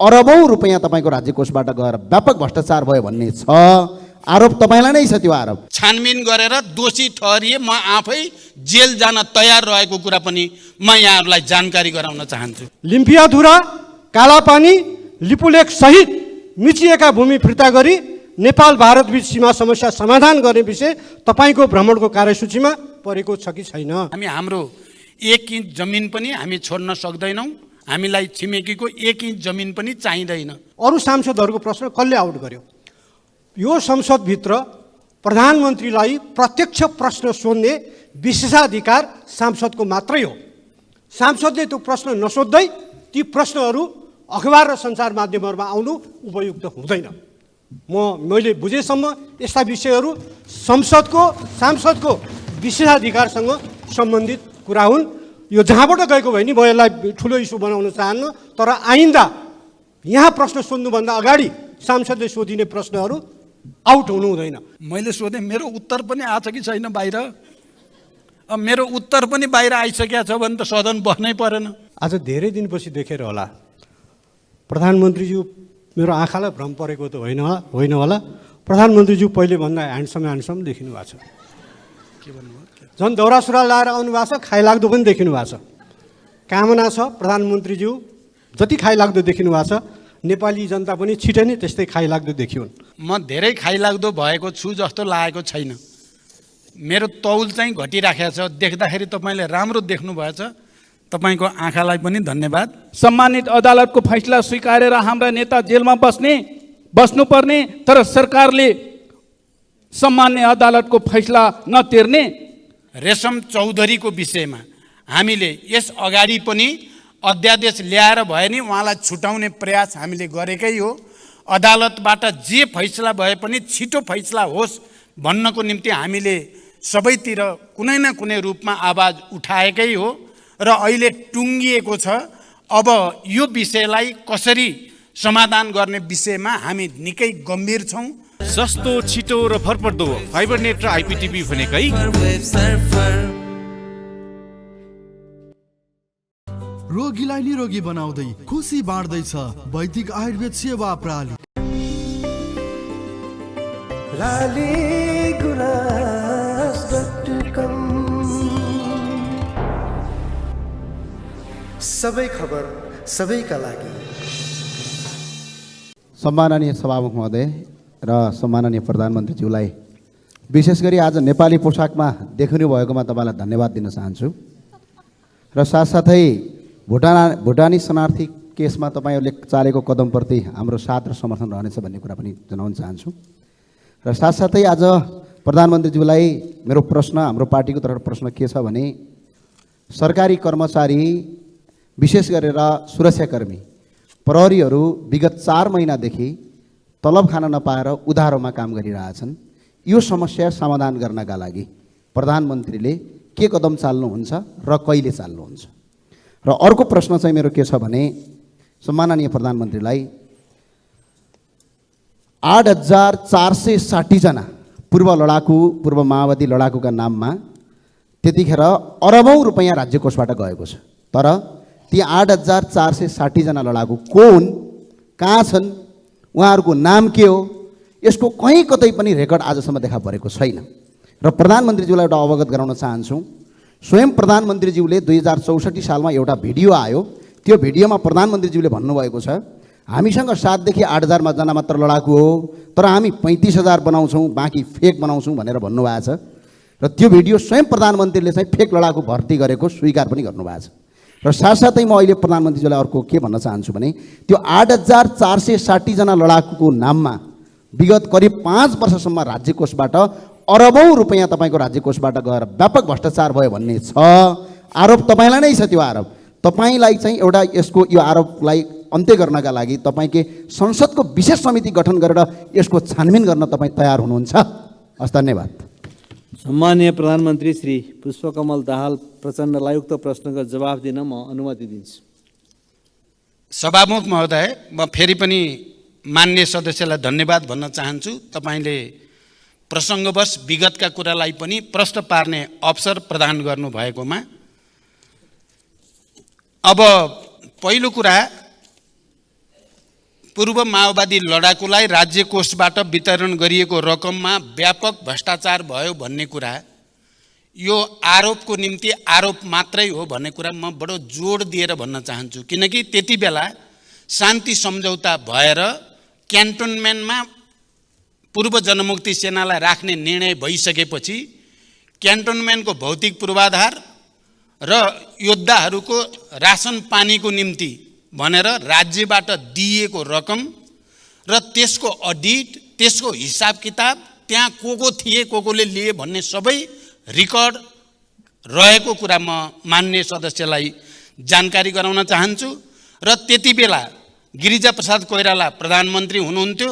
अरबौं रुपैयाँ तपाईँको राज्य कोषबाट गएर व्यापक भ्रष्टाचार भयो भन्ने छ आरोप तपाईँलाई नै छ। त्यो आरोप छानबिन गरेर दोषी ठहरिए म आफै जेल जान तयार रहेको कुरा पनि म यहाँहरूलाई जानकारी गराउन चाहन्छु। लिम्पियाधुरा, कालापानी, लिपुलेख सहित मिचिएका भूमि फिर्ता गरी नेपाल भारत बीच सीमा समस्या समाधान गर्ने विषय तपाईँको भ्रमणको कार्यसूचीमा परेको छ कि छैन? हामी हाम्रो 1 इन्च जमिन पनि हामी छोड्न सक्दैनौँ। हामीलाई छिमेकीको 1 इन्च जमिन पनि चाहिँदैन। अरू सांसदहरूको प्रश्न कसले आउट गर्यो? यो संसदभित्र प्रधानमन्त्रीलाई प्रत्यक्ष प्रश्न सोध्ने विशेषाधिकार सांसदको मात्रै हो। सांसदले त्यो प्रश्न नसोध्दै ती प्रश्नहरू अखबार र सञ्चार माध्यमहरूमा आउनु उपयुक्त हुँदैन। मैले बुझेसम्म यस्ता विषयहरू सांसदको विशेषाधिकारसँग सम्बन्धित कुरा हुन्। यो जहाँबाट गएको भयो नि, म यसलाई ठुलो इस्यु बनाउन चाहन्न, तर आइन्दा यहाँ प्रश्न सोध्नुभन्दा अगाडि सांसदले सोधिने प्रश्नहरू आउट हुनु हुँदैन। मैले सोधेँ मेरो उत्तर पनि आछ कि छैन बाहिर? अब मेरो उत्तर पनि बाहिर आइसकेको छ भने त सदन बस्नै परेन। आज धेरै दिनपछि देखेर होला प्रधानमन्त्रीज्यू, मेरो आँखालाई भ्रम परेको त होइन होला, प्रधानमन्त्रीज्यू पहिले भन्दा ह्यान्डसम देखिनु भएको छ। के भन्नुभयो? झन् दौरा सुरुवाल लाएर आउनु भएको छ, खाइलाग्दो पनि देखिनु भएको छ। कामना छ प्रधानमन्त्रीज्यू जति खाइलाग्दो देखिनु भएको छ, नेपाली जनता पनि छिटै नै त्यस्तै खाइलाग्दो देखिउन्। म धेरै खाइलाग्दो भएको छु जस्तो लागेको छैन। मेरो तौल चाहिँ घटिराखेको छ। देख्दाखेरि तपाईँले राम्रो देख्नुभएछ। तपाईँको आँखालाई पनि धन्यवाद। सम्मानित अदालतको फैसला स्वीकारेर हाम्रा नेता जेलमा बस्नुपर्ने, तर सरकारले सम्मान्य अदालतको फैसला नतिर्ने। रेशम चौधरीको विषयमा हामीले यस अगाडि पनि अध्यादेश ल्याएर भए नि उहाँलाई छुटाउने प्रयास हामीले गरेकै हो। अदालतबाट जे फैसला भए पनि छिटो फैसला होस् भन्नको निम्ति हामीले सबैतिर कुनै न कुनै रूपमा आवाज उठाएकै हो र अहिले टुङ्गिएको छ। अब यो विषयलाई कसरी समाधान गर्ने विषयमा हामी निकै गम्भीर छौँ। सस्तो, छिटो र भरपर्दो फाइबरनेट र आइपिटिभी भनेकै रोगीलाई निरोगी बनाउँदै खुसी बाँड्दैछ वैदिक आयुर्वेद सेवा प्रणाली। सबै खबर सबैका लागि। सम्माननीय सभामुख महोदय र सम्माननीय प्रधानमन्त्रीज्यूलाई विशेष गरी आज नेपाली पोसाकमा देखिनु भएकोमा तपाईँलाई धन्यवाद दिन चाहन्छु र साथसाथै भुटानी शरणार्थी केसमा तपाईँहरूले चालेको कदमप्रति हाम्रो साथ र समर्थन रहनेछ भन्ने कुरा पनि जनाउन चाहन्छु र साथसाथै आज प्रधानमन्त्रीज्यूलाई मेरो प्रश्न, हाम्रो पार्टीको तर्फबाट प्रश्न के छ भने सरकारी कर्मचारी विशेष गरेर सुरक्षाकर्मी प्रहरीहरू विगत 4 महिनादेखि तलब खान नपाएर उधारोमा काम गरिरहेछन्। यो समस्या समाधान गर्नका लागि प्रधानमन्त्रीले के कदम चाल्नुहुन्छ र कहिले चाल्नुहुन्छ? र अर्को प्रश्न चाहिँ मेरो के छ भने सम्माननीय प्रधानमन्त्रीलाई 8460 जना पूर्व माओवादी लडाकुका नाममा त्यतिखेर अरबौं रुपैयाँ राज्य कोषबाट गएको छ। तर ती 8460 जना लडाकु को हुन्, कहाँ छन्, उहाँहरूको नाम के हो, यसको कहीँ कतै पनि रेकर्ड आजसम्म देखा परेको छैन। र प्रधानमन्त्रीज्यूलाई एउटा अवगत गराउन चाहन्छु, स्वयं प्रधानमन्त्रीज्यूले 2064 सालमा एउटा भिडियो आयो। त्यो भिडियोमा प्रधानमन्त्रीज्यूले भन्नुभएको छ हामीसँग 7 देखि 8,000 जना मात्र लडाकु हो, तर हामी 35,000 बनाउँछौँ, बाँकी फेक बनाउँछौँ भनेर भन्नुभएको छ। र त्यो भिडियो स्वयं प्रधानमन्त्रीले चाहिँ फेक लडाकु भर्ती गरेको स्वीकार पनि गर्नुभएको छ। र साथसाथै म अहिले प्रधानमन्त्रीज्यूलाई अर्को के भन्न चाहन्छु भने त्यो 8460 जना लडाकुको नाममा विगत करिब 5 वर्षसम्म राज्य कोषबाट अरबौं रुपैयाँ तपाईँको राज्य कोषबाट गएर व्यापक भ्रष्टाचार भयो भन्ने छ आरोप तपाईँलाई नै छ। त्यो आरोप तपाईँलाई चाहिँ एउटा यसको यो आरोपलाई अन्त्य गर्नका लागि तपाईँले संसदको विशेष समिति गठन गरेर यसको छानबिन गर्न तपाईँ तयार हुनुहुन्छ? हस्, धन्यवाद। सम्माननीय प्रधानमन्त्री श्री पुष्पकमल दाहाल प्रचण्डलाई उक्त प्रश्नको जवाफ दिन म अनुमति दिन्छु। सभामुख महोदय, म फेरि पनि मान्य सदस्यलाई धन्यवाद भन्न चाहन्छु। तपाईँले प्रसङ्गवश विगतका कुरालाई पनि प्रश्न पार्ने अवसर प्रदान गर्नुभएकोमा। अब पहिलो कुरा, पूर्व माओवादी लडाकुलाई राज्य कोषबाट वितरण गरिएको रकममा व्यापक भ्रष्टाचार भयो भन्ने कुरा यो आरोपको निम्ति आरोप मात्रै हो भन्ने कुरा म बडो जोड दिएर भन्न चाहन्छु। किनकि त्यति बेला शान्ति सम्झौता भएर क्यान्टोनमेन्टमा पूर्व जनमुक्ति सेनालाई राख्ने निर्णय भइसकेपछि क्यान्टोनमेन्टको भौतिक पूर्वाधार र योद्धाहरूको रासन पानीको निम्ति भनेर राज्यबाट दिइएको रकम र त्यसको अडिट, त्यसको हिसाब किताब, त्यहाँ को थिए, कोले लिए भन्ने सबै रिकर्ड रहेको कुरा म मान्य सदस्यलाई जानकारी गराउन चाहन्छु। र त्यति बेला गिरिजाप्रसाद कोइराला प्रधानमन्त्री हुनुहुन्थ्यो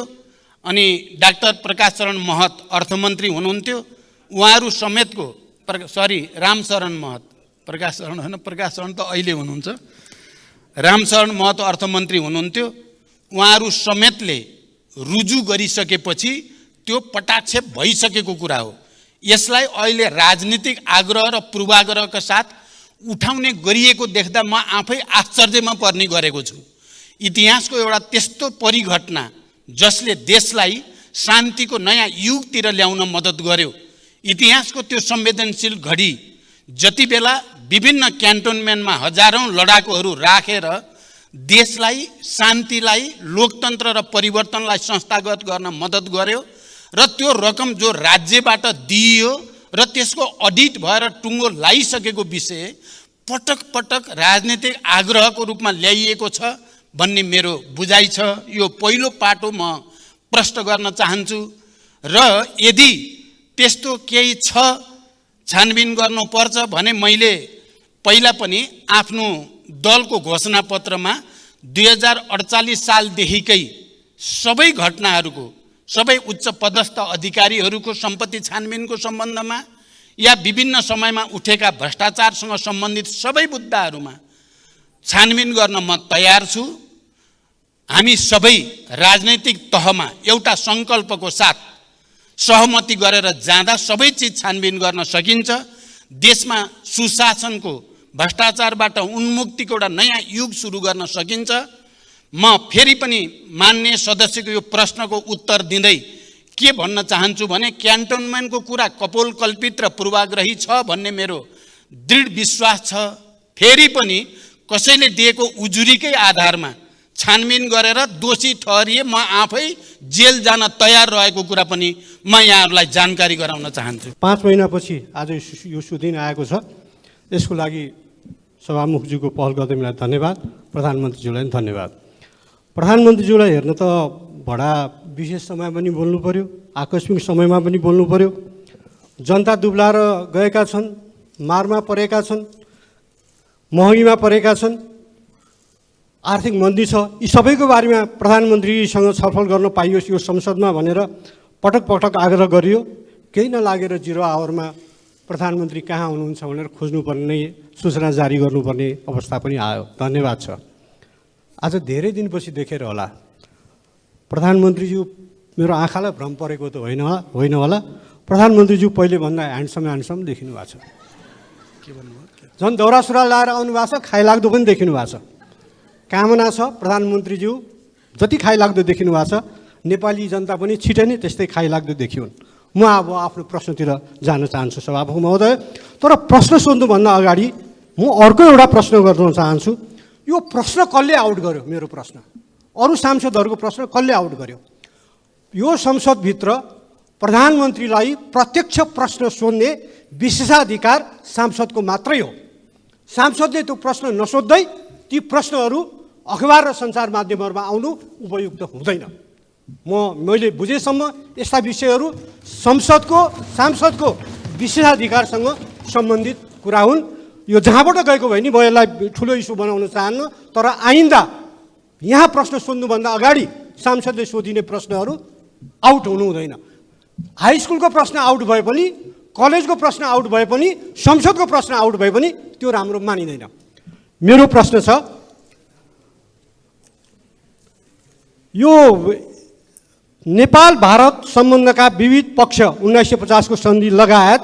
अनि डाक्टर प्रकाश शरण महत अर्थमन्त्री हुनुहुन्थ्यो। उहाँहरू समेतको रामशरण महत, प्रकाश शरण होइन, प्रकाश शरण त अहिले हुनुहुन्छ, रामशरण महत अर्थमन्त्री हुनुहुन्थ्यो। उहाँहरू समेतले रुजु गरिसकेपछि त्यो पटाक्षेप भइसकेको कुरा हो। यसलाई अहिले राजनीतिक आग्रह र पूर्वाग्रहका साथ उठाउने गरिएको देख्दा म आफै आश्चर्यमा पर्ने गरेको छु। इतिहासको एउटा त्यस्तो परिघटना जसले देशलाई शान्तिको नयाँ युगतिर ल्याउन मद्दत गर्यो, इतिहासको त्यो संवेदनशील घडी जति बेला विभिन्न क्यान्टोनमेन्टमा हजारौं लडाकुहरू राखेर देशलाई, शान्तिलाई, लोकतन्त्र र परिवर्तनलाई संस्थागत गर्न मद्दत गर्यो र त्यो रकम जो राज्यबाट दिइयो र त्यसको अडिट भएर टुङ्गो लागिसकेको विषय पटक पटक राजनीतिक आग्रहको रूपमा ल्याइएको छ भन्ने मेरो बुझाइ छ। यो पहिलो पाटो म प्रश्न गर्न चाहन्छु। र यदि त्यस्तो केही छ, छानबिन गर्नुपर्छ भने मैले पहिला पनि आफ्नो दलको घोषणापत्रमा 2048 सालदेखिकै सबै घटनाहरूको, सबै उच्च पदस्थ अधिकारीहरूको सम्पत्ति छानबिनको सम्बन्धमा या विभिन्न समयमा उठेका भ्रष्टाचारसँग सम्बन्धित सबै मुद्दाहरूमा छानबिन गर्न म तयार छु। हामी सबै राजनैतिक तहमा एउटा सङ्कल्पको साथ सहमति गरेर जाँदा सबै चिज छानबिन गर्न सकिन्छ। देशमा सुशासनको, भ्रष्टाचारबाट उन्मुक्तिको एउटा नयाँ युग सुरु गर्न सकिन्छ। म फेरि पनि मान्य सदस्यको यो प्रश्नको उत्तर दिँदै के भन्न चाहन्छु भने क्यान्टोनमेन्टको कुरा कपोलकल्पित र पूर्वाग्रही छ भन्ने मेरो दृढ विश्वास छ। फेरि पनि कसैले दिएको उजुरीकै आधारमा छानबिन गरेर दोषी ठहरिए म आफै जेल जान तयार रहेको कुरा पनि म यहाँहरूलाई जानकारी गराउन चाहन्छु। 5 महिनापछि आज यो सुदिन आएको छ। यसको लागि सभामुखज्यूको पहल गर्दैलाई धन्यवाद, प्रधानमन्त्रीज्यूलाई धन्यवाद। प्रधानमन्त्रीज्यूलाई हेर्न त बडा विशेष समय पनि बोल्नु पर्यो, आकस्मिक समयमा पनि बोल्नु पर्यो। जनता दुब्लाएर गएका छन्, मारमा परेका छन्, महँगीमा परेका छन्, आर्थिक मन्दी छ। यी सबैको बारेमा प्रधानमन्त्रीसँग छलफल गर्न पाइयोस् यो संसदमा भनेर पटक पटक आग्रह गरियो। केही नलागेर 0 आवरमा प्रधानमन्त्री कहाँ हुनुहुन्छ भनेर खोज्नुपर्ने, सूचना जारी गर्नुपर्ने अवस्था पनि आयो। धन्यवाद छ। आज धेरै दिनपछि देखेर होला प्रधानमन्त्रीज्यू, मेरो आँखालाई भ्रम परेको त होइन होला, प्रधानमन्त्रीज्यू पहिलेभन्दा ह्यान्डसम देखिनु भएको छ। झन् दौरा सुरुवाल लाएर आउनु भएको छ, खाइलाग्दो पनि देखिनु भएको छ। कामना छ प्रधानमन्त्रीज्यू जति खाइलाग्दो देखिनु भएको छ, नेपाली जनता पनि छिटै नै त्यस्तै खाइलाग्दो देखिउन्। म अब आफ्नो प्रश्नतिर जान चाहन्छु सभामुख महोदय। तर प्रश्न सोध्नुभन्दा अगाडि म अर्को एउटा प्रश्न गर्न चाहन्छु। यो प्रश्न कसले आउट गर्यो? मेरो प्रश्न, अरू सांसदहरूको प्रश्न कसले आउट गर्यो? यो संसदभित्र प्रधानमन्त्रीलाई प्रत्यक्ष प्रश्न सोध्ने विशेषाधिकार सांसदको मात्रै हो। सांसदले त्यो प्रश्न नसोध्दै ती प्रश्नहरू अखबार र सञ्चार माध्यमहरूमा आउनु उपयुक्त हुँदैन। मैले बुझेसम्म यस्ता विषयहरू सांसदको विशेषाधिकारसँग सम्बन्धित कुरा हुन्। यो जहाँबाट गएको भए नि म यसलाई ठुलो इस्यु बनाउन चाहन्न, तर आइन्दा यहाँ प्रश्न सोध्नुभन्दा अगाडि सांसदले सोधिने प्रश्नहरू आउट हुनु हुँदैन। हाई स्कुलको प्रश्न आउट भए पनि, कलेजको प्रश्न आउट भए पनि, संसदको प्रश्न आउट भए पनि त्यो राम्रो मानिँदैन। मेरो प्रश्न छ, यो नेपाल भारत सम्बन्धका विविध पक्ष 1950 को सन्धि लगायत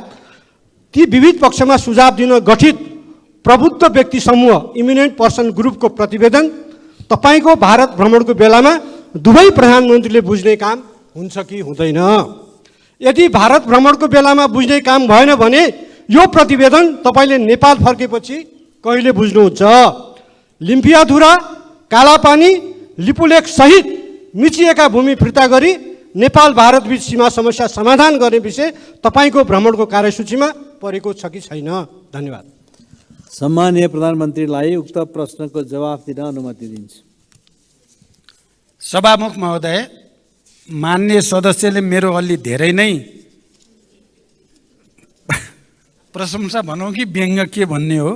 ती विविध पक्षमा सुझाव दिन गठित प्रबुद्ध व्यक्ति समूह इमिनेन्ट पर्सन ग्रुपको प्रतिवेदन, तपाईको भारत भ्रमणको बेलामा दुवै प्रधानमन्त्रीले बुझ्ने काम हुन्छ कि हुँदैन। यदि भारत भ्रमणको बेलामा बुझ्ने काम भएन भने यो प्रतिवेदन तपाईँले नेपाल फर्केपछि कहिले बुझ्नुहुन्छ? लिम्पियाधुरा, कालापानी, लिपुलेख सहित मिचिएका भूमि फिर्ता गरी नेपाल भारत बीच सीमा समस्या समाधान गर्ने विषय तपाईँको भ्रमणको कार्यसूचीमा परेको छ कि छैन? धन्यवाद। सम्माननीय प्रधानमन्त्रीलाई उक्त प्रश्नको जवाफ दिन अनुमति दिन्छु। सभामुख महोदय, मान्य सदस्यले मेरो अलि धेरै नै प्रशंसा भनौँ कि व्यङ्ग के भन्ने हो,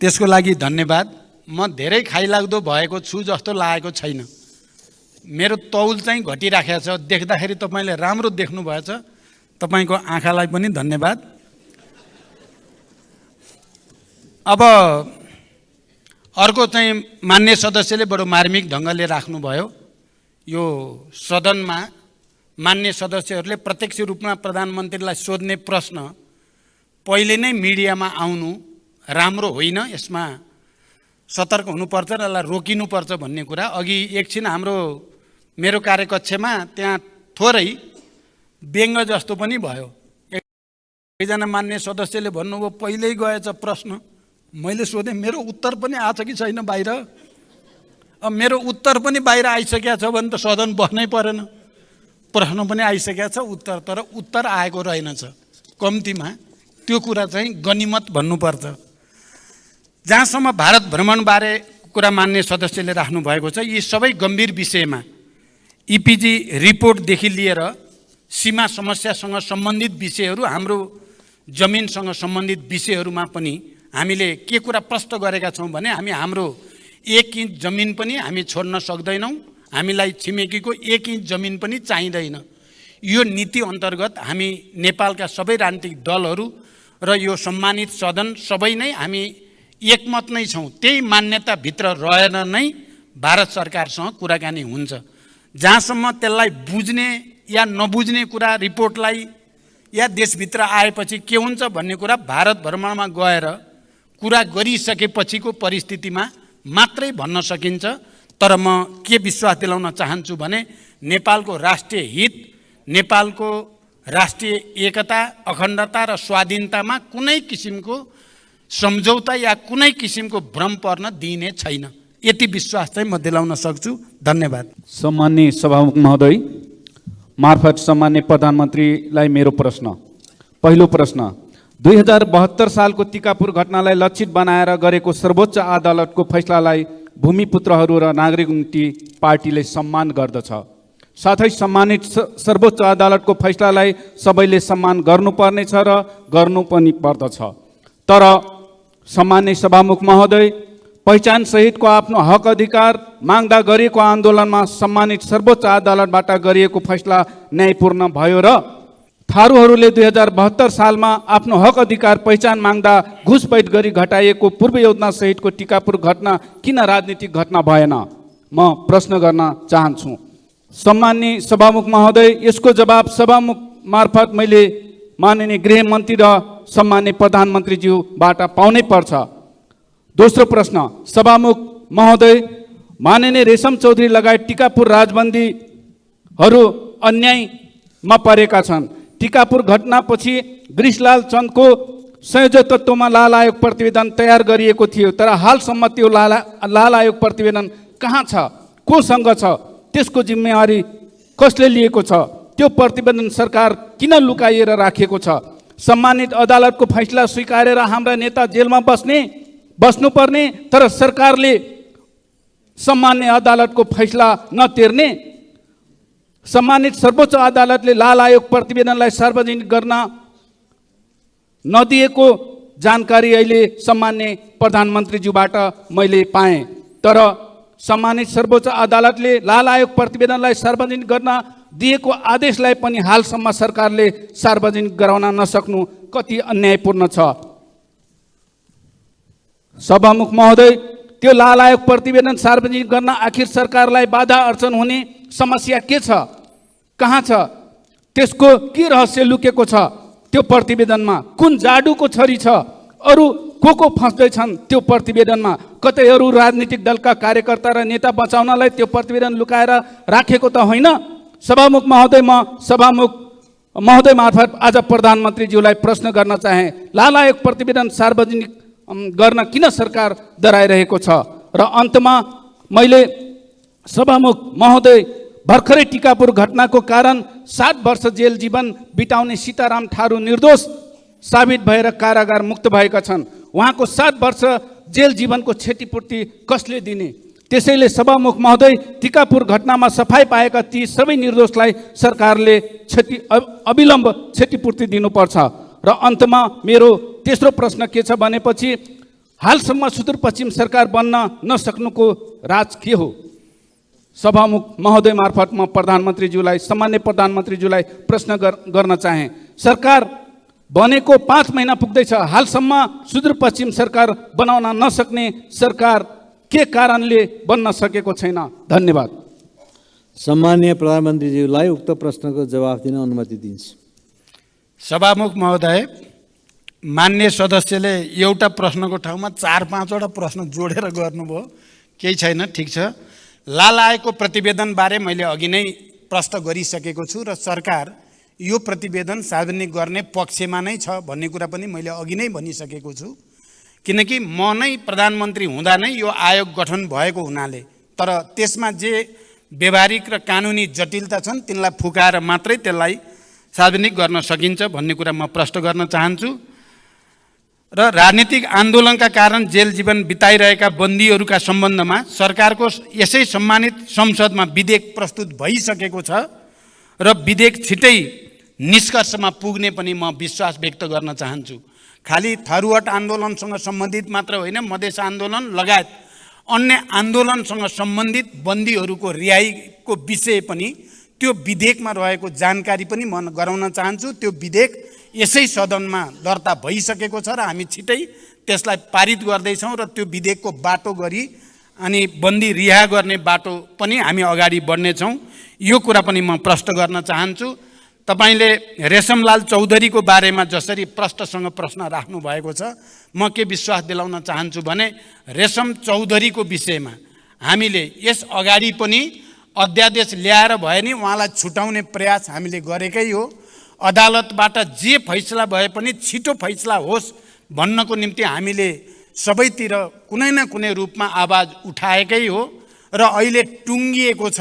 त्यसको लागि धन्यवाद। म धेरै खाइलाग्दो भएको छु जस्तो लागेको छैन। मेरो तौल चाहिँ घटिराखेको छ, देख्दाखेरि तपाईँले राम्रो देख्नुभएछ। तपाईँको आँखालाई पनि धन्यवाद। अब अर्को चाहिँ मान्य सदस्यले बडो मार्मिक ढङ्गले राख्नुभयो। यो सदनमा मान्य सदस्यहरूले प्रत्यक्ष रूपमा प्रधानमन्त्रीलाई सोध्ने प्रश्न पहिले नै मिडियामा आउनु राम्रो होइन, यसमा सतर्क हुनुपर्छ र यसलाई रोकिनुपर्छ भन्ने कुरा। अघि एकछिन मेरो कार्यकक्षमा त्यहाँ थोरै व्यङ्ग जस्तो पनि भयो। एकजना मान्य सदस्यले भन्नुभयो पहिल्यै गएछ प्रश्न, मैले सोधेँ मेरो उत्तर पनि आछ कि छैन बाहिर? अब मेरो उत्तर पनि बाहिर आइसकेको छ भने त सदन बस्नै परेन। प्रश्न पनि आइसकेको छ, तर उत्तर आएको रहेनछ। कम्तीमा त्यो कुरा चाहिँ गनिमत भन्नुपर्छ। जहाँसम्म भारत भ्रमणबारे कुरा मान्य सदस्यले राख्नुभएको छ, यी सबै गम्भीर विषयमा इपिजी रिपोर्टदेखि लिएर सीमा समस्यासँग सम्बन्धित विषयहरू, हाम्रो जमिनसँग सम्बन्धित विषयहरूमा पनि हामीले के कुरा प्रश्न गरेका छौँ भने हामी हाम्रो 1 इन्च जमिन पनि हामी छोड्न सक्दैनौँ, हामीलाई छिमेकीको 1 इन्च जमिन पनि चाहिँदैन। यो नीति अन्तर्गत हामी नेपालका सबै राजनीतिक दलहरू र यो सम्मानित सदन सबै नै हामी एकमत नै छौँ। त्यही मान्यताभित्र रहेर नै भारत सरकारसँग कुराकानी हुन्छ। जहाँसम्म त्यसलाई बुझ्ने या नबुझ्ने कुरा रिपोर्टलाई या देशभित्र आएपछि के हुन्छ भन्ने कुरा भारत भ्रमणमा गएर कुरा गरिसकेपछिको परिस्थितिमा मात्रै भन्न सकिन्छ। तर म के विश्वास दिलाउन चाहन्छु भने नेपालको राष्ट्रिय हित, नेपालको राष्ट्रिय एकता, अखण्डता र स्वाधीनतामा कुनै किसिमको सम्झौता या कुनै किसिमको भ्रम पर्न दिइने छैन। यति विश्वास चाहिँ म दिलाउन सक्छु। धन्यवाद। सम्माननीय सभामुख महोदय मार्फत सम्माननीय प्रधानमन्त्रीलाई मेरो प्रश्न। पहिलो प्रश्न, 2072 सालको टिकापुर घटनालाई लक्षित बनाएर गरेको सर्वोच्च अदालतको फैसलालाई भूमिपुत्रहरू र नागरिक मुक्ति पार्टीले सम्मान गर्दछ। साथै सम्मानित सर्वोच्च अदालतको फैसलालाई सबैले सम्मान गर्नुपर्नेछ र गर्नु पनि पर्दछ। तर सम्माननीय सभामुख महोदय, पहिचान सहितको आफ्नो हक अधिकार माग्दा गरिएको आन्दोलनमा सम्मानित सर्वोच्च अदालतबाट गरिएको फैसला न्यायपूर्ण भयो र थारूहरूले 2072 सालमा आफ्नो हक अधिकार पहिचान माग्दा घुसपैठ गरी घटाइएको पूर्व योजना सहितको टिकापुर घटना किन राजनीतिक घटना भएन? म प्रश्न गर्न चाहन्छु। सम्माननीय सभामुख महोदय, यसको जवाब सभामुख मार्फत मैले माननीय गृहमन्त्री र सम्माननीय प्रधानमन्त्रीज्यूबाट पाउनै पर्छ। दोस्रो प्रश्न, सभामुख महोदय, माननीय रेशम चौधरी लगायत टिकापुर राजबन्दीहरू अन्यायमा परेका छन्। टिकापुर घटनापछि गृषलाल चन्दको संयोजकत्वमा लाल आयोग प्रतिवेदन तयार गरिएको थियो, तर हालसम्म त्यो लाल आयोग प्रतिवेदन कहाँ छ, कोसँग छ, त्यसको जिम्मेवारी कसले लिएको छ? त्यो प्रतिवेदन सरकार किन लुकाइएर राखेको छ? सम्मानित अदालतको फैसला स्वीकारेर हाम्रा नेता जेलमा बस्नुपर्ने, तर सरकारले सम्मान्य अदालतको फैसला नतिर्ने। सम्मानित सर्वोच्च अदालतले लाल आयोग प्रतिवेदनलाई सार्वजनिक गर्न नदिएको जानकारी अहिले सम्मान्य प्रधानमन्त्रीज्यूबाट मैले पाएँ। तर सम्मानित सर्वोच्च अदालतले लाल आयोग प्रतिवेदनलाई सार्वजनिक गर्न दिएको आदेशलाई पनि हालसम्म सरकारले सार्वजनिक गराउन नसक्नु कति अन्यायपूर्ण छ। सभामुख महोदय, त्यो लाल आयोग प्रतिवेदन सार्वजनिक गर्न आखिर सरकारलाई बाधा अर्चन हुने समस्या के छ, कहाँ छ? त्यसको के रहस्य लुकेको छ? त्यो प्रतिवेदनमा कुन जाडुको छरी छ? अरू को फस्दैछन् त्यो प्रतिवेदनमा? कतै अरू राजनीतिक दलका कार्यकर्ता र नेता बचाउनलाई त्यो प्रतिवेदन लुकाएर राखेको त होइन। सभामुख महोदय, म सभामुख महोदय मार्फत आज प्रधानमन्त्रीज्यूलाई प्रश्न गर्न चाहे, लालायक प्रतिवेदन सार्वजनिक गर्न किन सरकार डराइरहेको छ? र अन्तमा मैले सभामुख महोदय, भर्खरै टिकापुर घटनाको कारण 7 वर्ष जेल जीवन बिताउने सीताराम थारू निर्दोष साबित भएर कारागार मुक्त भएका छन्। उहाँको 7 वर्ष जेल जीवनको क्षतिपूर्ति कसले दिने? त्यसैले सभामुख महोदय, टिकापुर घटनामा सफाई पाएका ती सबै निर्दोषलाई सरकारले अविलम्ब क्षतिपूर्ति दिनुपर्छ। र अन्तमा मेरो तेस्रो प्रश्न के छ भनेपछि, हालसम्म सुदूरपश्चिम सरकार बन्न नसक्नुको राज के हो? सभामुख महोदय मार्फत म प्रधानमन्त्रीज्यूलाई, सामान्य प्रधानमन्त्रीज्यूलाई प्रश्न गर्न चाहे। सरकार बनेको 5 महिना पुग्दैछ, हालसम्म सुदूरपश्चिम सरकार बनाउन नसक्ने सरकार के कारणले बन्न सकेको छैन? धन्यवाद। सम्माननीय प्रधानमन्त्रीज्यूलाई उक्त प्रश्नको जवाफ दिन अनुमति दिन्छु। सभामुख महोदय, मान्य सदस्यले एउटा प्रश्नको ठाउँमा 4-5 वटा प्रश्न जोडेर गर्नुभयो, केही छैन, ठिक छ। लालायकको प्रतिवेदनबारे मैले अघि नै प्रश्न गरिसकेको छु र सरकार यो प्रतिवेदन सार्वजनिक गर्ने पक्षमा नै छ भन्ने कुरा पनि मैले अघि नै भनिसकेको छु। किनकि म नै प्रधानमन्त्री हुँदा नै यो आयोग गठन भएको हुनाले, तर त्यसमा जे व्यवहारिक र कानुनी जटिलता छन् तिनलाई फुकाएर मात्रै त्यसलाई सार्वजनिक गर्न सकिन्छ भन्ने कुरा म प्रश्न गर्न चाहन्छु। र राजनीतिक आन्दोलनका कारण जेल जीवन बिताइरहेका बन्दीहरूका सम्बन्धमा सरकारको यसै सम्मानित संसदमा विधेयक प्रस्तुत भइसकेको छ र विधेयक छिटै निष्कर्षमा पुग्ने पनि म विश्वास व्यक्त गर्न चाहन्छु। खालि थरुहट आन्दोलनसँग सम्बन्धित मात्र होइन, मधेस आन्दोलन लगायत अन्य आन्दोलनसँग सम्बन्धित बन्दीहरूको रिहाईको विषय पनि त्यो विधेयकमा रहेको जानकारी पनि म गराउन चाहन्छु। त्यो विधेयक यसै सदनमा दर्ता भइसकेको छ र हामी छिटै त्यसलाई पारित गर्दैछौँ र त्यो विधेयकको बाटो गरी अनि बन्दी रिहा गर्ने बाटो पनि हामी अगाडि बढ्नेछौँ। यो कुरा पनि म प्रश्न गर्न चाहन्छु। तपाईले रेशमलाल चौधरीको बारेमा जसरी प्रश्नसँग प्रश्न राख्नु भएको छ, म के विश्वास दिलाउन चाहन्छु भने रेशम चौधरीको विषयमा हामीले यस अगाडि पनि अध्यादेश ल्याएर भए नि उहाँलाई छुटाउने प्रयास हामीले गरेकै हो। अदालतबाट जे फैसला भए पनि छिटो फैसला होस् भन्नको निम्ति हामीले सबैतिर कुनै न कुनै रूपमा आवाज उठाएकै हो र अहिले टुङ्गिएको छ।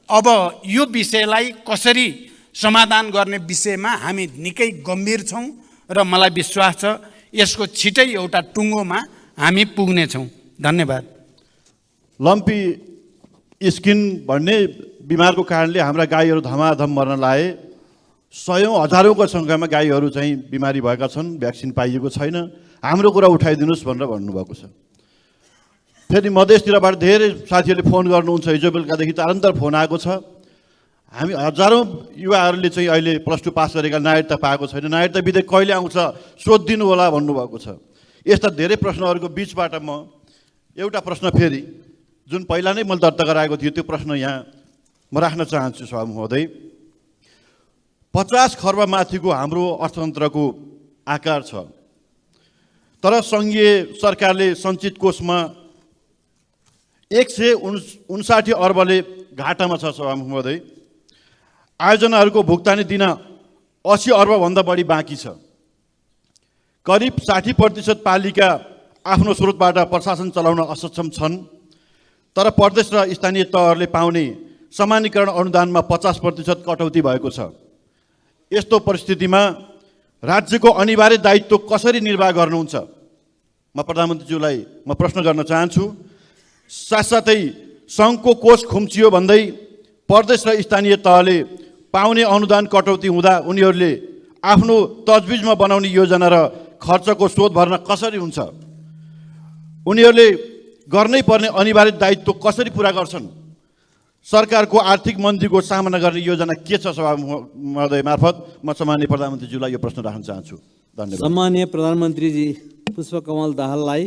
अब यो विषयलाई कसरी समाधान गर्ने विषयमा हामी निकै गम्भीर छौँ र मलाई विश्वास छ यसको छिटै एउटा टुङ्गोमा हामी पुग्नेछौँ। धन्यवाद। लम्पी स्किन भन्ने बिमारको कारणले हाम्रा गाईहरू धमाधम मर्न लागे। 100औं हजारौंको सङ्ख्यामा गाईहरू चाहिँ बिमारी भएका छन्, भ्याक्सिन पाइएको छैन। हाम्रो कुरा उठाइदिनुहोस् भनेर भन्नुभएको छ। फेरि मधेसतिरबाट धेरै साथीहरूले फोन गर्नुहुन्छ, हिजो बेलुकादेखि निरन्तर फोन आएको छ। हामी हजारौं युवाहरूले चाहिँ अहिले +2 पास गरेका नागरिकता पाएको छैन, नागरिकता विधेयक कहिले आउँछ सोधिदिनु होला भन्नुभएको छ। यस्ता धेरै प्रश्नहरूको बिचबाट म एउटा प्रश्न फेरि जुन पहिला नै मैले दर्ता गराएको थिएँ त्यो प्रश्न यहाँ म राख्न चाहन्छु। सभामुख महोदय, 50 खर्ब माथिको हाम्रो अर्थतन्त्रको आकार छ, तर सङ्घीय सरकारले सञ्चित कोषमा 159 अर्बले घाटामा छ। सभामुख महोदय, आयोजनाहरूको भुक्तानी दिन 80 अर्बभन्दा बढी बाँकी छ। करिब 60% पालिका आफ्नो स्रोतबाट प्रशासन चलाउन असक्षम छन्, तर प्रदेश र स्थानीय तहहरूले पाउने समानीकरण अनुदानमा 50% कटौती भएको छ। यस्तो परिस्थितिमा राज्यको अनिवार्य दायित्व कसरी निर्वाह गर्नुहुन्छ? म प्रधानमन्त्रीज्यूलाई म प्रश्न गर्न चाहन्छु। साथसाथै सङ्घको कोष खुम्चियो भन्दै प्रदेश र स्थानीय तहले पाउने अनुदान कटौती हुँदा उनीहरूले आफ्नो तजविजमा बनाउने योजना र खर्चको स्रोत भर्न कसरी हुन्छ? उनीहरूले गर्नै पर्ने अनिवार्य दायित्व कसरी पुरा गर्छन्? सरकारको आर्थिक मन्दीको सामना गर्ने योजना के छ? सभामुख महोदय मार्फत म सम्माननीय प्रधानमन्त्रीज्यूलाई यो प्रश्न राख्न चाहन्छु। धन्यवाद। सम्माननीय प्रधानमन्त्रीजी पुष्पकमल दाहाललाई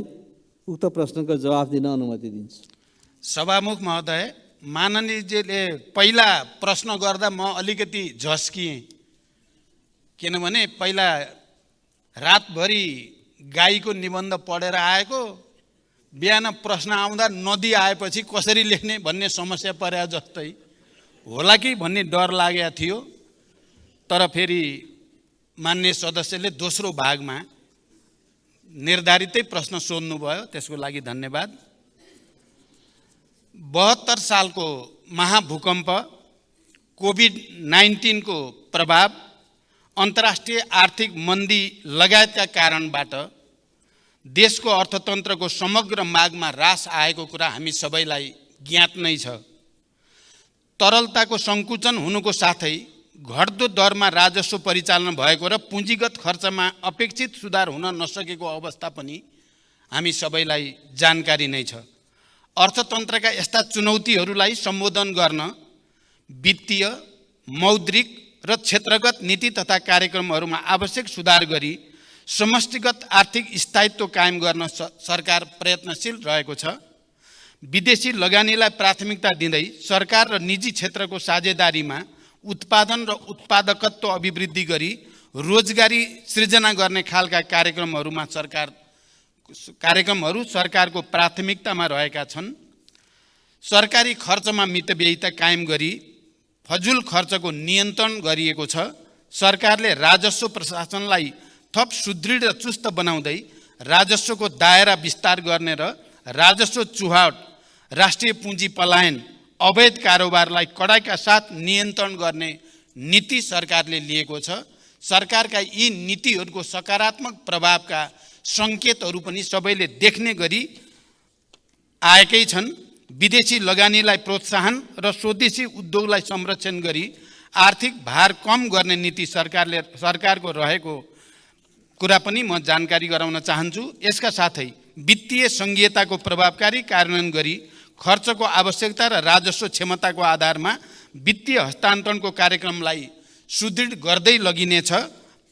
उक्त प्रश्नको जवाफ दिन अनुमति दिन्छु। सभामुख महोदय, माननीयजीले पहिला प्रश्न गर्दा म अलिकति झस्किएँ, किनभने पहिला रातभरि गाईको निबन्ध पढेर आएको, बिहान प्रश्न आउँदा नदी आएपछि कसरी लेख्ने भन्ने समस्या परे जस्तै होला कि भन्ने डर लागेको थियो। तर फेरि मान्य सदस्यले दोस्रो भागमा निर्धारितै प्रश्न सोध्नुभयो, त्यसको लागि धन्यवाद। 72 सालको महाभूकम्प, कोभिड-19 को प्रभाव, अन्तर्राष्ट्रिय आर्थिक मन्दी लगायतका कारणबाट देशको अर्थतन्त्रको समग्र मागमा ह्रास आएको कुरा हामी सबैलाई ज्ञात नै छ। तरलताको सङ्कुचन हुनुको साथै घट्दो दरमा राजस्व परिचालन भएको र पुँजीगत खर्चमा अपेक्षित सुधार हुन नसकेको अवस्था पनि हामी सबैलाई जानकारी नै छ। अर्थतन्त्रका यस्ता चुनौतीहरूलाई सम्बोधन गर्न वित्तीय, मौद्रिक र क्षेत्रगत नीति तथा कार्यक्रमहरूमा आवश्यक सुधार गरी समष्टिगत आर्थिक स्थायित्व कायम गर्न सरकार प्रयत्नशील रहेको छ। विदेशी लगानीलाई प्राथमिकता दिँदै सरकार र निजी क्षेत्रको साझेदारीमा उत्पादन र उत्पादकत्व अभिवृद्धि गरी रोजगारी सृजना गर्ने खालका कार्यक्रमहरू सरकारको प्राथमिकतामा रहेका छन्। सरकारी खर्चमा मितव्ययिता कायम गरी फजुल खर्चको नियन्त्रण गरिएको छ। सरकारले राजस्व प्रशासनलाई थप सुदृढ र चुस्त बनाउँदै राजस्वको दायरा विस्तार गर्ने र राजस्व चुहावट, राष्ट्रिय पुँजी पलायन, अवैध कारोबारलाई कडाइका साथ नियन्त्रण गर्ने नीति सरकारले लिएको छ। सरकारका यी नीतिहरूको सकारात्मक प्रभावका सङ्केतहरू पनि सबैले देख्ने गरी आएकै छन्। विदेशी लगानीलाई प्रोत्साहन र स्वदेशी उद्योगलाई संरक्षण गरी आर्थिक भार कम गर्ने नीति सरकारको रहेको कुरा पनि म जानकारी गराउन चाहन्छु। यसका साथै वित्तीय संघीयताको प्रभावकारी कार्यान्वयन गरी खर्चको आवश्यकता र राजस्व क्षमताको आधारमा वित्तीय हस्तान्तरणको कार्यक्रमलाई सुदृढ गर्दै लगिनेछ।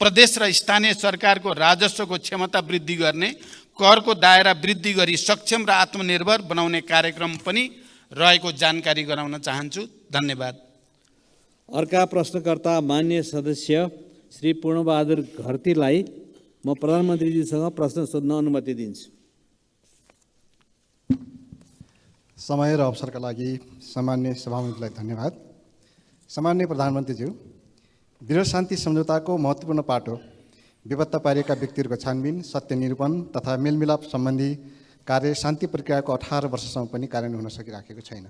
प्रदेश र स्थानीय सरकारको राजस्वको क्षमता वृद्धि गर्ने, करको दायरा वृद्धि गरी सक्षम र आत्मनिर्भर बनाउने कार्यक्रम पनि रहेको जानकारी गराउन चाहन्छु। धन्यवाद। अर्का प्रश्नकर्ता मान्य सदस्य श्री पूर्णबहादुर घरतीलाई म प्रधानमन्त्रीजीसँग प्रश्न सोध्न अनुमति दिन्छु। समय र अवसरका लागि सामान्य सभामुखलाई धन्यवाद। सामान्य प्रधानमन्त्रीज्यू, विरोध शान्ति सम्झौताको महत्त्वपूर्ण पाटो बेपत्ता पारिएका व्यक्तिहरूको छानबिन, सत्य निरूपण तथा मेलमिलाप सम्बन्धी कार्य शान्ति प्रक्रियाको 18 वर्षसम्म पनि कार्यान्वयन हुन सकिराखेको छैन।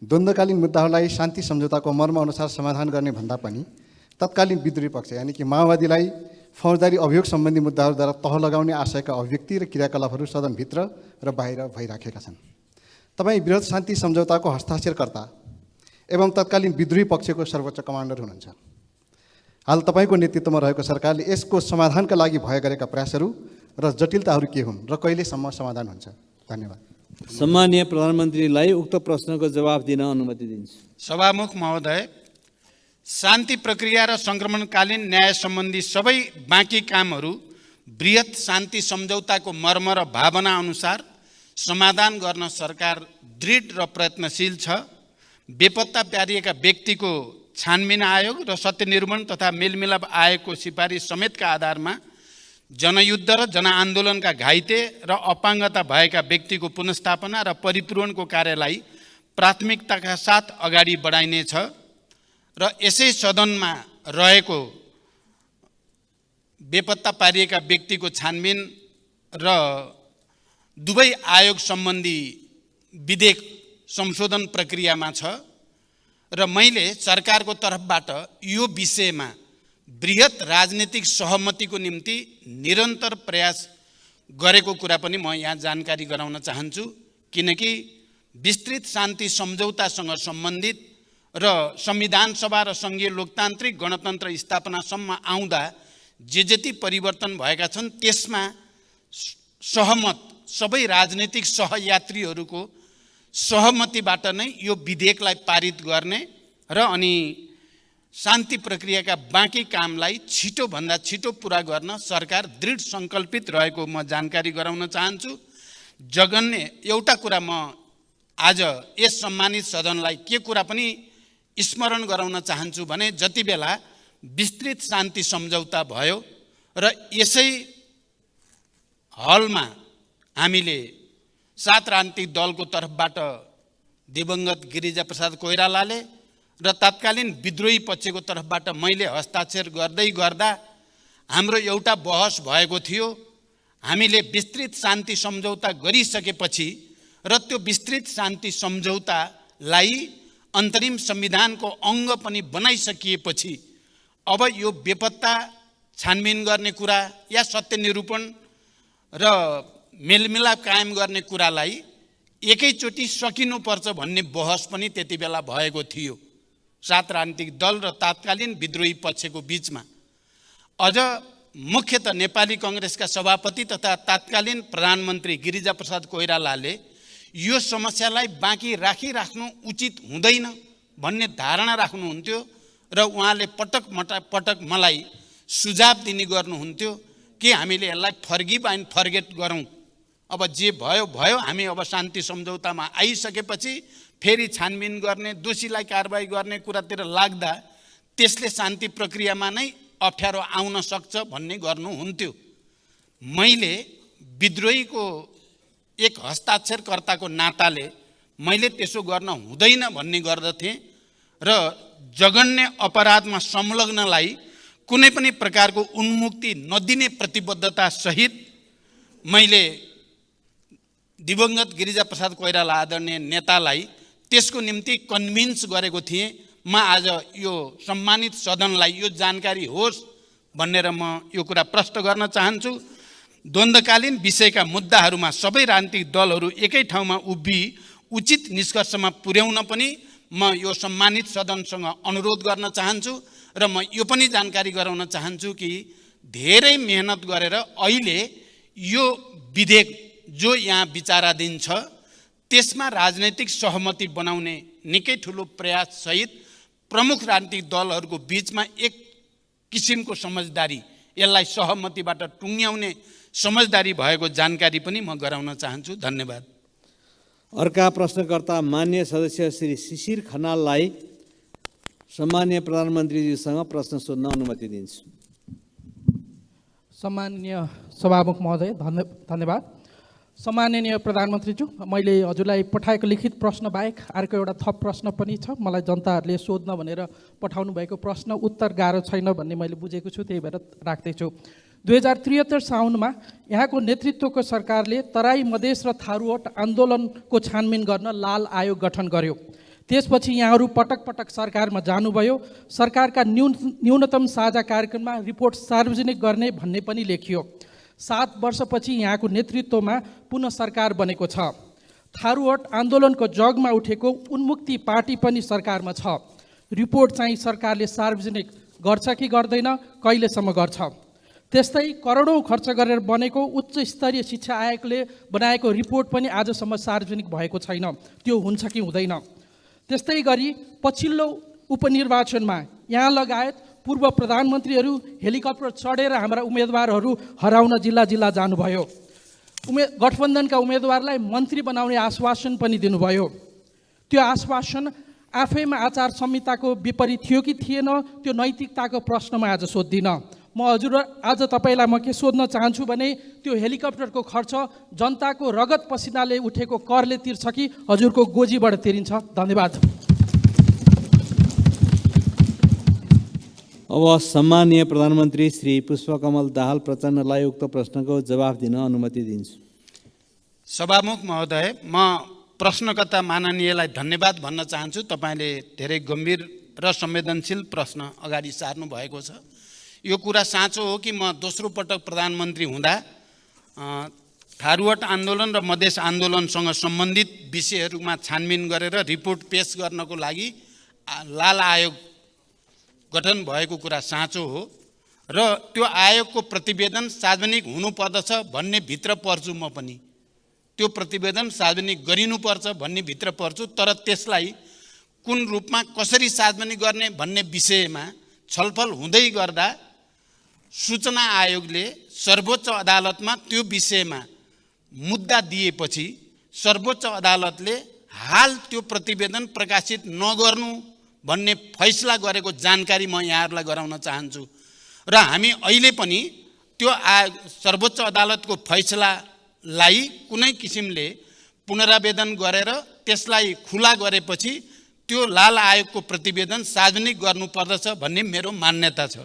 द्वन्द्वकालीन मुद्दाहरूलाई शान्ति सम्झौताको मर्मअनुसार समाधान गर्ने भन्दा पनि तत्कालीन विद्रोही पक्ष यानि कि माओवादीलाई फौजदारी अभियोग सम्बन्धी मुद्दाहरूद्वारा तह लगाउने आशयका अभिव्यक्ति र क्रियाकलापहरू सदनभित्र र बाहिर भइराखेका छन्। तपाईँ विरोध शान्ति सम्झौताको हस्ताक्षरकर्ता एवं तत्कालीन विद्रोही पक्षको सर्वोच्च कमान्डर हुनुहुन्छ। हाल तपाईँको नेतृत्वमा रहेको सरकारले यसको समाधानका लागि भए गरेका प्रयासहरू र जटिलताहरू के हुन् र कहिलेसम्म समाधान हुन्छ? धन्यवाद। सम्माननीय प्रधानमन्त्रीलाई उक्त प्रश्नको जवाफ दिन अनुमति दिन्छु। सभामुख महोदय, शान्ति प्रक्रिया र सङ्क्रमणकालीन न्याय सम्बन्धी सबै बाँकी कामहरू बृहत शान्ति सम्झौताको मर्म र भावना अनुसार समाधान गर्न सरकार दृढ र प्रयत्नशील छ। बेपत्ता पारिएका व्यक्तिको छानबिन आयोग र सत्य निरूपण तथा मेलमिलाप आयोगको सिफारिस समेतका आधारमा जनयुद्ध र जनआन्दोलनका घाइते र अपाङ्गता भएका व्यक्तिको पुनर्स्थापना र परिपूरणको कार्यलाई प्राथमिकताका साथ अगाडि बढाइनेछ र यसै सदनमा रहेको बेपत्ता पारिएका व्यक्तिको छानबिन र दुवै आयोग सम्बन्धी विधेयक संशोधन प्रक्रियामा छ र मैले सरकारको तर्फबाट यो विषयमा बृहत राजनीतिक सहमतिको निम्ति निरन्तर प्रयास गरेको कुरा पनि म यहाँ जानकारी गराउन चाहन्छु। किनकि विस्तृत शान्ति सम्झौतासँग सम्बन्धित र संविधान सभा र सङ्घीय लोकतान्त्रिक गणतन्त्र स्थापनासम्म आउँदा जे जति परिवर्तन भएका छन् त्यसमा सहमत सबै राजनीतिक सहयात्रीहरूको सहमतिबाट नै यो विधेयकलाई पारित गर्ने र अनि शान्ति प्रक्रियाका बाँकी कामलाई छिटोभन्दा छिटो पुरा गर्न सरकार दृढ सङ्कल्पित रहेको म जानकारी गराउन चाहन्छु। जगन्य एउटा कुरा म आज यस सम्मानित सदनलाई के कुरा पनि स्मरण गराउन चाहन्छु भने जति बेला विस्तृत शान्ति सम्झौता भयो र यसै हलमा हामीले 7 राजनीतिक दलको तर्फबाट दिवंगत गिरिजाप्रसाद कोइरालाले र तत्कालीन विद्रोही पक्षको तर्फबाट मैले हस्ताक्षर गर्दै गर्दा हाम्रो एउटा बहस भएको थियो। हामीले विस्तृत शान्ति सम्झौता गरिसकेपछि र त्यो विस्तृत शान्ति सम्झौतालाई अन्तरिम संविधानको अङ्ग पनि बनाइसकिएपछि अब यो बेपत्ता छानबिन गर्ने कुरा या सत्य निरूपण र मेलमिलाप कायम गर्ने कुरालाई एकैचोटि सकिनुपर्छ भन्ने बहस पनि त्यति बेला भएको थियो 7 राजनीतिक दल र तत्कालीन विद्रोही पक्षको बीचमा। अझ मुख्यतः नेपाली कांग्रेसका सभापति तथा तत्कालीन प्रधानमन्त्री गिरिजाप्रसाद कोइरालाले यो समस्यालाई बाँकी राखिराख्नु उचित हुँदैन भन्ने धारणा राख्नुहुन्थ्यो र उहाँले पटक मलाई सुझाव दिने गर्नुहुन्थ्यो कि हामीले यसलाई फर्गिभ एन्ड फर्गेट गरौँ। अब जे भयो भयो, हामी अब शान्ति सम्झौतामा आइसकेपछि फेरि छानबिन गर्ने, दोषीलाई कारबाही गर्ने कुरातिर लाग्दा त्यसले शान्ति प्रक्रियामा नै अप्ठ्यारो आउन सक्छ भन्ने गर्नुहुन्थ्यो। मैले विद्रोहीको एक हस्ताक्षरकर्ताको नाताले मैले त्यसो गर्न हुँदैन भन्ने गर्दथेँ र जघन्य अपराधमा संलग्नलाई कुनै पनि प्रकारको उन्मुक्ति नदिने प्रतिबद्धता सहित मैले दिवंगत गिरिजाप्रसाद कोइराला आदरणीय नेतालाई त्यसको निम्ति कन्भिन्स गरेको थिएँ। म आज यो सम्मानित सदनलाई यो जानकारी होस् भनेर म यो कुरा प्रश्न गर्न चाहन्छु। द्वन्द्वकालीन विषयका मुद्दाहरूमा सबै राजनीतिक दलहरू एकै ठाउँमा उभि उचित निष्कर्षमा पुर्याउन पनि म यो सम्मानित सदनसँग अनुरोध गर्न चाहन्छु र म यो पनि जानकारी गराउन चाहन्छु कि धेरै मेहनत गरेर अहिले यो विधेयक जो यहाँ विचाराधीन छ त्यसमा राजनैतिक सहमति बनाउने निकै ठुलो प्रयास सहित प्रमुख राजनीतिक दलहरूको बीचमा एक किसिमको समझदारी, यसलाई सहमतिबाट टुङ्ग्याउने समझदारी भएको जानकारी पनि म गराउन चाहन्छु। धन्यवाद। अर्का प्रश्नकर्ता मान्य सदस्य श्री शिशिर खनाललाई सम्मान्य प्रधानमन्त्रीजीसँग प्रश्न सोध्न अनुमति दिन्छु। सम्माननीय सभामुख महोदय, धन्यवाद। सम्माननीय प्रधानमन्त्रीज्यू, मैले हजुरलाई पठाएको लिखित प्रश्न बाहेक अर्को एउटा थप प्रश्न पनि छ। मलाई जनताहरूले सोध्न भनेर पठाउनु भएको प्रश्न उत्तर गाह्रो छैन भन्ने मैले बुझेको छु, त्यही भएर राख्दैछु। 2073 साउनमा यहाँको नेतृत्वको सरकारले तराई मधेस र थारूवट आन्दोलनको छानबिन गर्न लाल आयोग गठन गर्यो। त्यसपछि यहाँहरू पटक पटक सरकारमा जानुभयो। सरकारका न्यूनतम साझा कार्यक्रममा रिपोर्ट सार्वजनिक गर्ने भन्ने पनि लेखियो। 7 वर्षपछि यहाँको नेतृत्वमा पुनः सरकार बनेको छ। थारूवट आन्दोलनको जगमा उठेको उन्मुक्ति पार्टी पनि सरकारमा छ। रिपोर्ट चाहिँ सरकारले सार्वजनिक गर्छ कि गर्दैन, कहिलेसम्म गर्छ? त्यस्तै करोडौँ खर्च गरेर बनेको उच्च स्तरीय शिक्षा आयोगले बनाएको रिपोर्ट पनि आजसम्म सार्वजनिक भएको छैन, त्यो हुन्छ कि हुँदैन? त्यस्तै गरी पछिल्लो उपनिर्वाचनमा यहाँ लगायत पूर्व प्रधानमन्त्रीहरू हेलिकप्टर चढेर हाम्रा उम्मेदवारहरू हराउन जिल्ला जिल्ला जानुभयो। गठबन्धनका उम्मेदवारलाई मन्त्री बनाउने आश्वासन पनि दिनुभयो। त्यो आश्वासन आफैमा आचार संहिताको विपरीत थियो कि थिएन, त्यो नैतिकताको प्रश्न म आज सोध्दिनँ। म आज तपाईँलाई म के सोध्न चाहन्छु भने त्यो हेलिकप्टरको खर्च जनताको रगत पसिनाले उठेको करले तिर्छ कि हजुरको गोजीबाट तिरिन्छ? धन्यवाद। अब सम्माननीय प्रधानमन्त्री श्री पुष्पकमल दाहाल प्रचण्डलाई उक्त प्रश्नको जवाफ दिन अनुमति दिन्छु। सभामुख महोदय, म प्रश्नकर्ता माननीयलाई धन्यवाद भन्न चाहन्छु। तपाईँले धेरै गम्भीर र संवेदनशील प्रश्न अगाडि सार्नु भएको छ। यो कुरा साँचो हो कि म दोस्रो पटक प्रधानमन्त्री हुँदा थारूवट आन्दोलन र मधेस आन्दोलनसँग सम्बन्धित विषयहरूमा छानबिन गरेर रिपोर्ट पेश गर्नको लागि लाल आयोग गठन भएको कुरा साँचो हो र त्यो आयोगको प्रतिवेदन सार्वजनिक हुनुपर्दछ भन्ने भित्र पर्छु म पनि। त्यो प्रतिवेदन सार्वजनिक गरिनुपर्छ भन्ने भित्र पर्छु, तर त्यसलाई कुन रूपमा कसरी सार्वजनिक गर्ने भन्ने विषयमा छलफल हुँदै गर्दा सूचना आयोगले सर्वोच्च अदालतमा त्यो विषयमा मुद्दा दिएपछि सर्वोच्च अदालतले हाल त्यो प्रतिवेदन प्रकाशित नगर्नु भन्ने फैसला गरेको जानकारी म यहाँहरूलाई गराउन चाहन्छु। र हामी अहिले पनि त्यो सर्वोच्च अदालतको फैसलालाई कुनै किसिमले पुनरावेदन गरेर त्यसलाई खुला गरेपछि त्यो लाल आयोगको प्रतिवेदन सार्वजनिक गर्नुपर्दछ भन्ने मेरो मान्यता छ।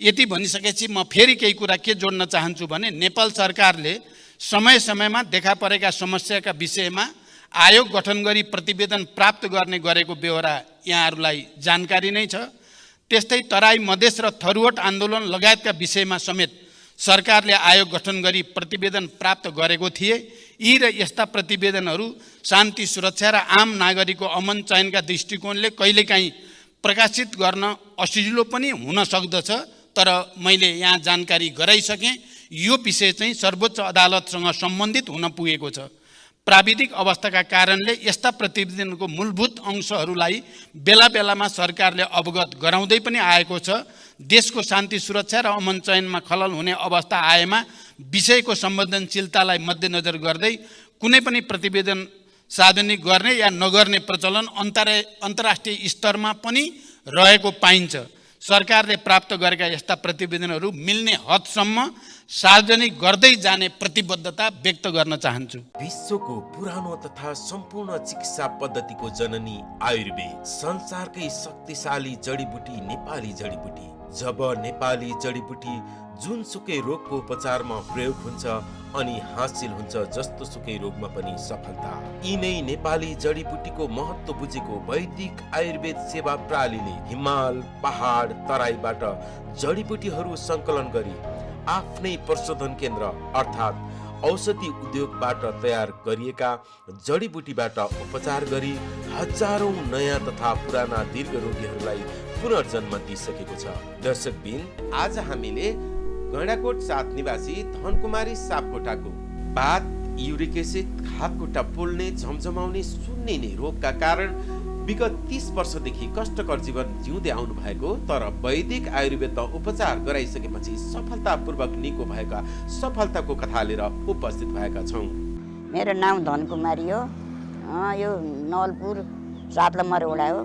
यति भनिसकेपछि म फेरि केही कुरा के जोड्न चाहन्छु भने नेपाल सरकारले समय समयमा देखा परेका समस्याका विषयमा आयोग गठन गरी प्रतिवेदन प्राप्त गर्ने गरेको बेहोरा यहाँहरूलाई जानकारी नै छ। त्यस्तै तराई मधेस र थरुवट आन्दोलन लगायतका विषयमा समेत सरकारले आयोग गठन गरी प्रतिवेदन प्राप्त गरेको थिए। यी र यस्ता प्रतिवेदनहरू शान्ति सुरक्षा र आम नागरिकको अमन चयनका दृष्टिकोणले कहिलेकाहीँ प्रकाशित गर्न असजिलो पनि हुन सक्दछ। तर मैले यहाँ जानकारी गराइसकेँ, यो विषय चाहिँ सर्वोच्च अदालतसँग सम्बन्धित हुन पुगेको छ। प्राविधिक अवस्थाका कारणले यस्ता प्रतिवेदनको मूलभूत अंशहरूलाई बेला बेलामा सरकारले अवगत गराउँदै पनि आएको छ। देशको शान्ति सुरक्षा र अमन चयनमा खलल हुने अवस्था आएमा विषयको संवेदनशीलतालाई मध्यनजर गर्दै कुनै पनि प्रतिवेदन सार्वजनिक गर्ने या नगर्ने प्रचलन अन्तर्राष्ट्रिय स्तरमा पनि रहेको पाइन्छ। सरकारले प्राप्त गरेका यस्ता प्रतिवेदनहरू मिल्ने हदसम्म सार्वजनिक गर्दै जाने प्रतिबद्धता व्यक्त गर्न चाहन्छु। विश्वको पुरानो तथा सम्पूर्ण चिकित्सा पद्धतिको जननी आयुर्वेद, संसारकै शक्तिशाली जडीबुटी नेपाली जडीबुटी। जब नेपाली जडीबुटी जुनसुकै रोगको उपचारमा प्रयोग हुन्छ अनि हासिल हुन्छ जस्तो सुकै रोगमा पनि सफलता। यिनै नेपाली जडीबुटीको महत्त्व बुझेको वैदिक आयुर्वेद सेवा प्रणालीले हिमाल, पहाड, तराईबाट जडीबुटीहरू सङ्कलन गरी आफ्नै प्रशोधन केन्द्र अर्थात् औषधि उद्योगबाट तयार गरिएका जडीबुटीबाट उपचार गरी हजारौं नयाँ तथा पुराना दीर्घ रोगीहरूलाई पुनर्जन्म दिइसकेको छ। दर्शकबिन, आज हामीले गैंडाकोट 7 निवासी धनकुमारी सापकोटाको बात, युरिक एसिड, हातखुट्टा पोल्ने, झमझमाउने, सुन्निने रोगका कारण विगत 30 वर्षदेखि कष्टकर जीवन जिउँदै आउनु भएको, तर वैदिक आयुर्वेदमा उपचार गराइसकेपछि सफलतापूर्वक निको भएका सफलताको कथा लिएर उपस्थित भएका छौँ। मेरो नाम धनकुमारी हो। यो नवलपुर 7 नम्बर वडा हो।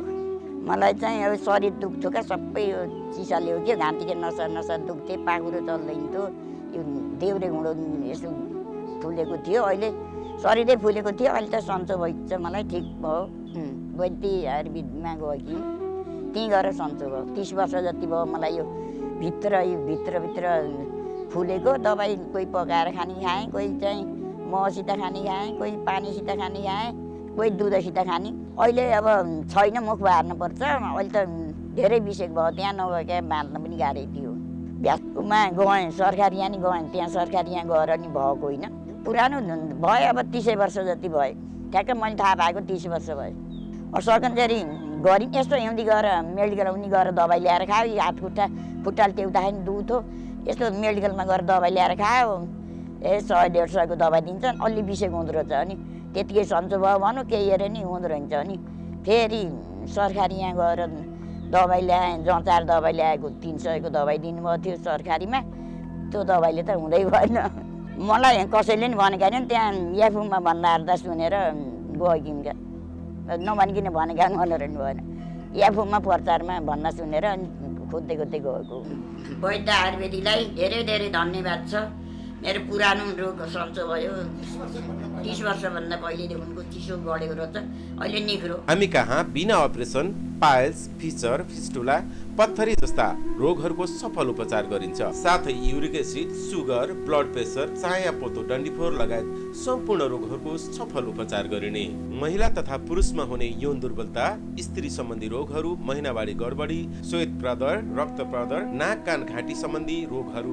मलाई चाहिँ अब शरीर दुख्थ्यो क्या, सबै यो चिसाले हो कि घाँटीको नसा नसा दुख्थे, पाखुरो चल्दैन थियो, यो देउरे घुँडो यसो फुलेको थियो। अहिले शरीरै फुलेको थियो, अहिले त सन्चो भइन्छ, मलाई ठिक भयो। वैद्य आयुर्वेदमा गयो कि त्यहीँ गएर सन्चो भयो। 30 वर्ष जति भयो मलाई यो भित्रभित्र फुलेको। दबाई कोही पकाएर खाने खाएँ, कोही चाहिँ महसित खाने खाएँ, कोही पानीसित खाने खाएँ, कोही दुधसित खाने। अहिले अब छैन, मुख बार्नुपर्छ। अहिले त धेरै विषेक भयो, त्यहाँ नगएका बाँध्न पनि गाह्रै थियो। भ्याकुमा गएँ, सरकारी यहाँ नि गएँ, त्यहाँ सरकारी यहाँ गएर नि भएको होइन। पुरानो भयो, अब 30 वर्ष जति भयो। ठ्याक्कै मैले थाहा पाएको 30 वर्ष भयो। सकन्जरी गरी यस्तो हिउँदी गएर मेडिकल उनी गएर दबाई ल्याएर खायो। हात खुट्टाले टेक्दाखेरि दुख्थ्यो, यस्तो मेडिकलमा गएर दबाई ल्याएर खायो। 100-150 दबाई दिन्छन्, अलि विषेक हुँदो रहेछ। अनि त्यतिकै सन्चो भयो भनौँ, केही हेरे नि हुँदो रहेछ। अनि फेरि सरकारी यहाँ गएर दबाई ल्याएँ, जचार दबाई ल्याएको 300 को दबाई दिनुभएको थियो सरकारीमा। त्यो दबाईले त हुँदै भएन। मलाई कसैले नि भनेका नि, त्यहाँ याफुमा भन्दा सुनेर गइकिनका, नभनिकन भनेका मनोरञ्जन भएन। याफुमा प्रचारमा भन्न सुनेर खोज्दै गएको। वैद्य आयुर्वेदीलाई धेरै धेरै धन्यवाद छ। मेरो पुरानो रोग सन्चो भयो। 30 वर्षभन्दा पहिलेदेखि उनको चिसो बढेको रहेछ, अहिले निग्रो। हामी कहाँ बिना अपरेसन पाइल्स, फिचर, फिस्टुला, पत्थरी जस्ता रोगहरूको सफल उपचार गरिन्छ। साथै uric acid, sugar, blood pressure, चाया पोतो, डन्डीफोर लगायत सम्पूर्ण रोगहरूको सफल उपचार गरिने। महिला तथा पुरुषमा हुने यौन दुर्बलता, स्त्री सम्बन्धी रोगहरू, महिनावारी गडबडी, श्वेत प्रदर, रक्त प्रदर, नाक कान घाँटी सम्बन्धी रोगहरू